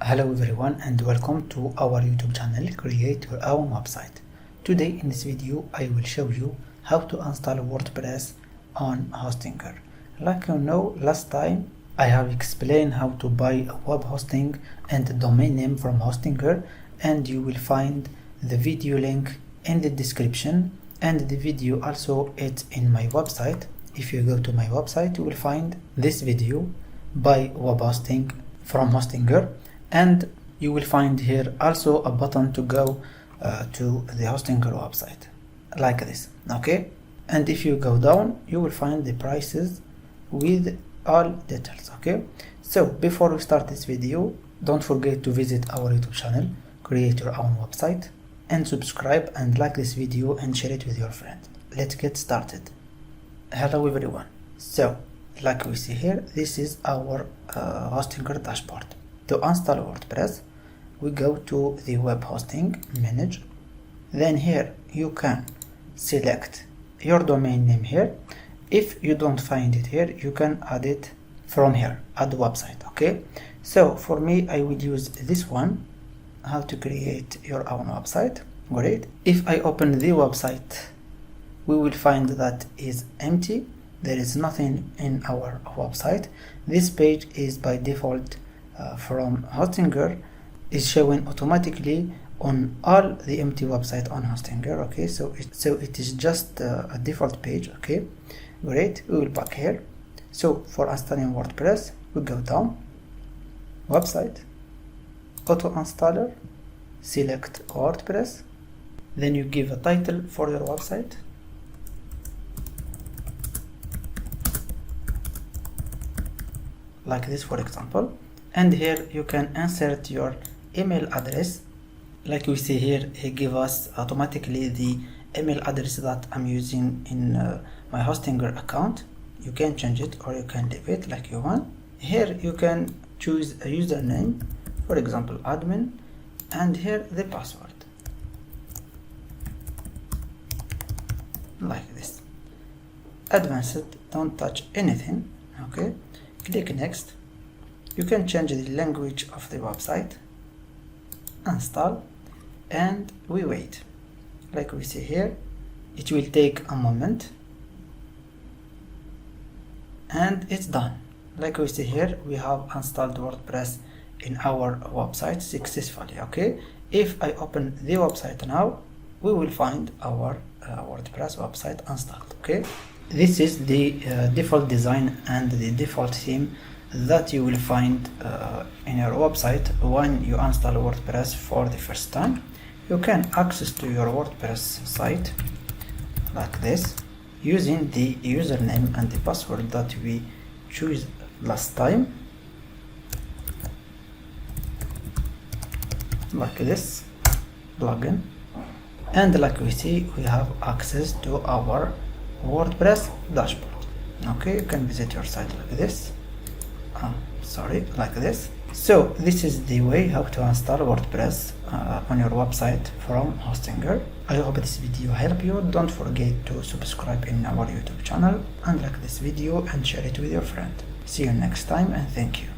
Hello everyone and welcome to our YouTube channel Create Your Own Website. Today in this video I will show you how to install WordPress on Hostinger. Like you know, last time I have explained how to buy a web hosting and a domain name from Hostinger, and you will find the video link in the description, and the video also is in my website. If you go to my website you will find this video, buy web hosting from Hostinger, and you will find here also a button to go to the Hostinger website like this. Okay, and if you go down you will find the prices with all details. Okay, so before we start this video, don't forget to visit our YouTube channel Create Your Own Website and subscribe and like this video and share it with your friends. Let's get started. Hello everyone. So like we see here, this is our Hostinger dashboard. To install WordPress, we go to the web hosting manager. Then here you can select your domain name here. If you don't find it here, you can add it from here, add website. Okay, so for me I will use this one, how to create your own website. Great. If I open the website, we will find that is empty. There is nothing in our website. This page is by default from Hostinger, is showing automatically on all the empty website on Hostinger. Okay, so it is just a default page. Okay, great. We will back here. So for installing WordPress, we go down, website, auto installer, select WordPress, then you give a title for your website. Like this, for example. And here you can insert your email address. Like we see here, he give us automatically the email address that I'm using in my Hostinger account. You can change it or you can leave it like you want. Here you can choose a username, for example admin, and here the password like this. Advanced, don't touch anything. Okay, click next. You can change the language of the website, install, and we wait. Like we see here, it will take a moment and it's done. Like we see here, we have installed WordPress in our website successfully. Okay, if I open the website now, we will find our WordPress website installed. Okay, this is the default design and the default theme that you will find in your website when you install WordPress for the first time. You can access to your WordPress site like this using the username and the password that we choose last time, like this plugin, and like we see, we have access to our WordPress dashboard. Okay, you can visit your site like this. Like this. So this is the way how to install WordPress on your website from Hostinger. I hope this video helped you. Don't forget to subscribe in our YouTube channel and like this video and share it with your friend. See you next time, and thank you.